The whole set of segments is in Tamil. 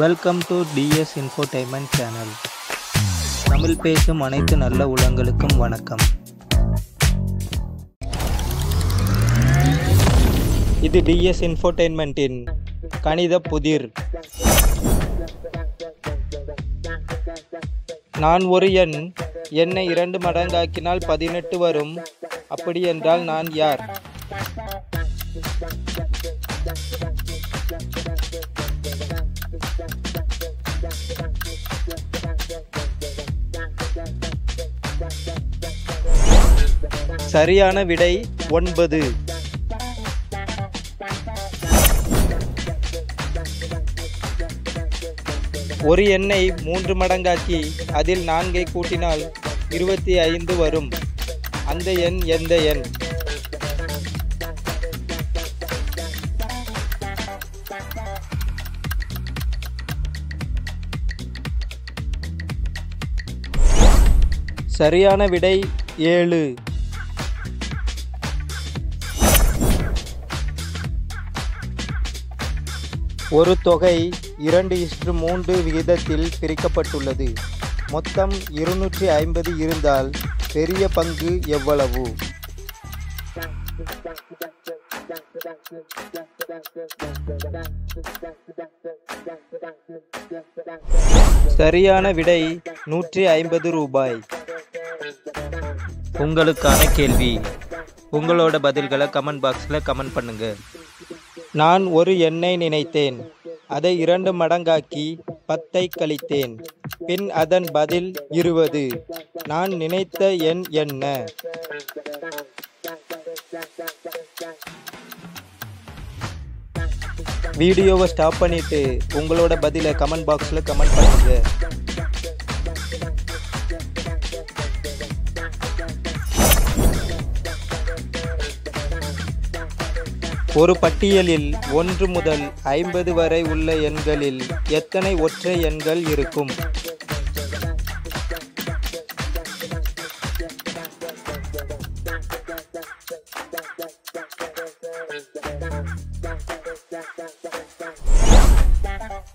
Welcome to TS infotainment channel. Tamil பேசும் அனைத்து நல்ல உள்ளங்களுக்கும் வணக்கம். இது டிஎஸ் இன்ஃபோடைன்மெண்ட்டின் கணித புதிர். நான் ஒரு எண்ணை 2 மடங்காக்கினால் 18 வரும். அப்படி என்றால் நான் யார்? சரியான விடை 9. ஒரு எண்ணை 3 மடங்காக்கி அதில் 4 கூட்டினால் 25 வரும். அந்த எண் எந்த எண்? சரியான விடை 7. ஒரு தொகை 2:3 விகிதத்தில் பிரிக்கப்பட்டுள்ளது. மொத்தம் 250 இருந்தால் பெரிய பங்கு எவ்வளவு? சரியான விடை 150 ரூபாய். உங்களுக்கான கேள்வி. உங்களோட பதில்களை கமெண்ட் பாக்ஸில் கமெண்ட் பண்ணுங்க. நான் ஒரு எண்ணை நினைத்தேன். அதை 2 மடங்காக்கி 10 கழித்தேன். பின் அதன் பதில் 20. நான் நினைத்த எண் என்ன? வீடியோவை ஸ்டாப் பண்ணிட்டு உங்களோட பதிலை கமெண்ட் பாக்ஸில் கமெண்ட் பண்ணுங்க. ஒரு பட்டியலில் 1 முதல் 50 வரை உள்ள எண்களில் எத்தனை ஒற்றை எண்கள் இருக்கும்?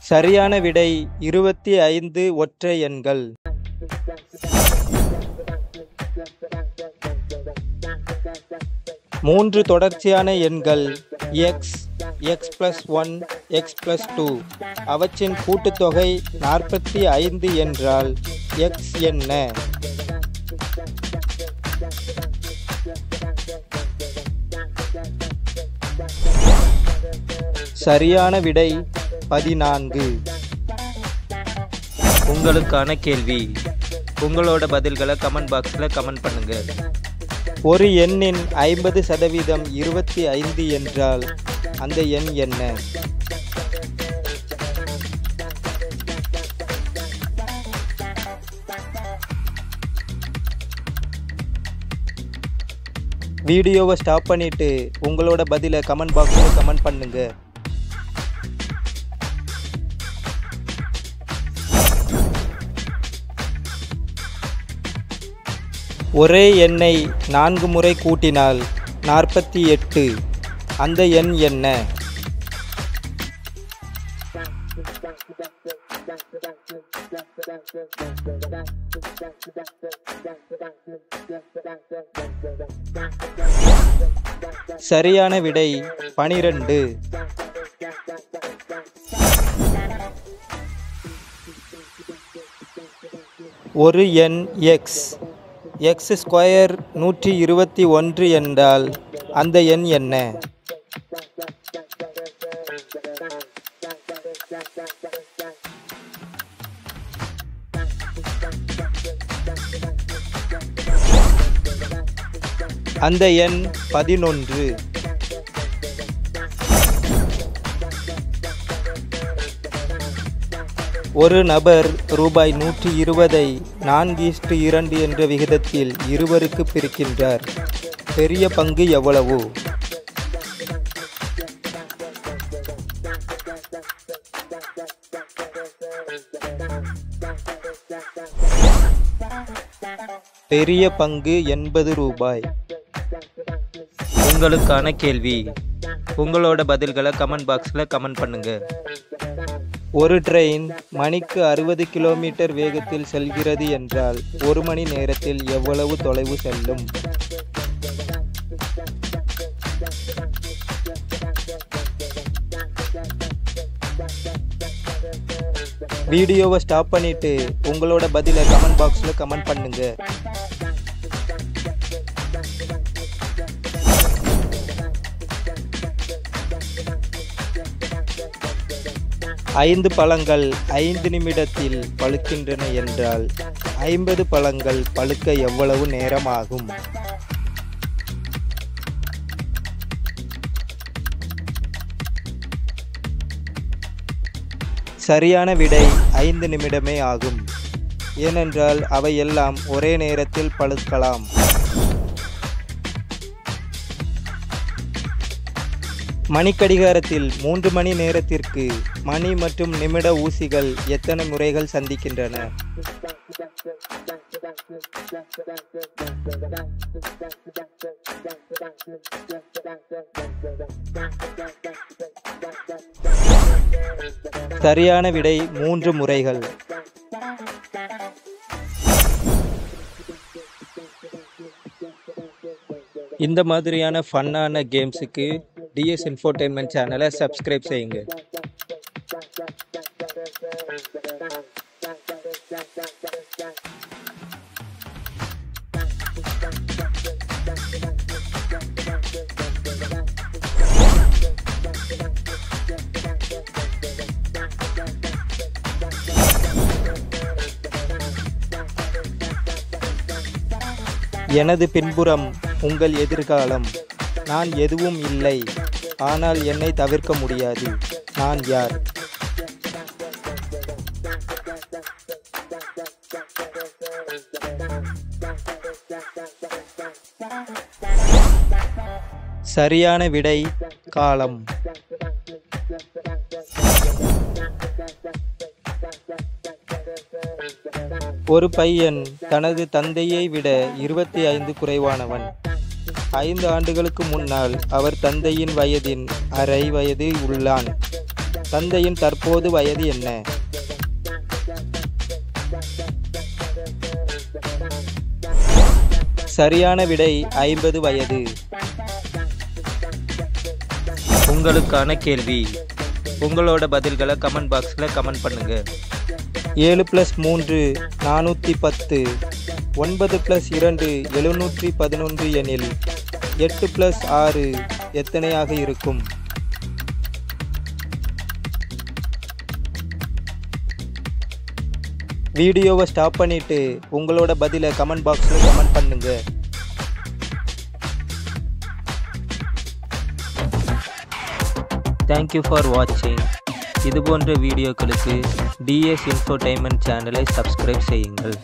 சரியான விடை 25 ஒற்றை எண்கள். 3 தொடர்ச்சியான எண்கள் x, x+1, x+2 அவற்றின் கூட்டுத்தொகை 45 என்றால் x என்ன? சரியான விடை 14. உங்களுக்கான கேள்வி. உங்களோட பதில்களை கமெண்ட் பாக்ஸில் கமெண்ட் பண்ணுங்க. ஒரு எண்ணின் 50% 25 என்றால் அந்த எண் என்ன? வீடியோவை ஸ்டாப் பண்ணிட்டு உங்களோட பதிலை கமெண்ட் பாக்ஸில் கமெண்ட் பண்ணுங்க. ஒரே எண்ணை 4 முறை கூட்டினால் 48. அந்த எண் என்ன? சரியான விடை 12. ஒரு எண் x ஸ்கொயர் 121 என்றால் அந்த எண் என்ன? அந்த எண் 11. ஒரு நபர் ரூபாய் 120 4:2 என்ற விகிதத்தில் 2 பிரிக்கின்றார். பெரிய பங்கு எவ்வளவு? பெரிய பங்கு 80 ரூபாய். உங்களுக்கான கேள்வி. உங்களோட பதில்களை கமெண்ட் பாக்ஸில் கமெண்ட் பண்ணுங்க. ஒரு ட்ரெயின் மணிக்கு 60 கிலோமீட்டர் வேகத்தில் செல்கிறது என்றால் 1 மணி நேரத்தில் எவ்வளவு தொலைவு செல்லும்? வீடியோவை ஸ்டாப் பண்ணிட்டு உங்களோட பதிலை கமெண்ட் பாக்ஸில் கமெண்ட் பண்ணுங்க. ஐந்து பழங்கள் 5 நிமிடத்தில் பழுக்கின்றன என்றால் 50 பழங்கள் பழுக்க எவ்வளவு நேரம் ஆகும்? சரியான விடை 5 நிமிடமே ஆகும். ஏனென்றால் அவை எல்லாம் ஒரே நேரத்தில் பழுக்கலாம். மணிக்கடிகாரத்தில் 3 மணி நேரத்திற்கு மணி மற்றும் நிமிட ஊசிகள் எத்தனை முறைகள் சந்திக்கின்றன? சரியான விடை 3 முறைகள். இந்த மாதிரியான ஃபன்னான கேம்ஸுக்கு டிஎஸ் இன்ஃபோடெயின்மெண்ட் சேனலை சப்ஸ்கிரைப் செய்யுங்க. எனது பின்புறம் உங்கள் எதிர்காலம். நான் எதுவும் இல்லை, ஆனால் என்னை தவிர்க்க முடியாது. நான் யார்? சரியான விடை காலம். ஒரு பையன் தனது தந்தையை விட 25 குறைவானவன். 5 ஆண்டுகளுக்கு முன்னால் அவர் தந்தையின் வயதின் அரை வயது உள்ளான். தந்தையின் தற்போது வயது என்ன? சரியான விடை 50 வயது. உங்களுக்கான கேள்வி. உங்களோட பதில்களை கமெண்ட் பாக்ஸில் கமெண்ட் பண்ணுங்க. 7 + 3 410, 9 + 2 711 எனில் 8 + 6 எத்தனையாக இருக்கும்? வீடியோவை ஸ்டாப் பண்ணிட்டு உங்களோட பதிலை கமெண்ட் பாக்ஸில் கமெண்ட் பண்ணுங்க. தேங்க்யூ ஃபார் வாட்சிங். இதுபோன்ற வீடியோக்களுக்கு டிஎஸ் இன்ஃபோடெயின்மெண்ட் சேனலை சப்ஸ்கிரைப் செய்யுங்கள்.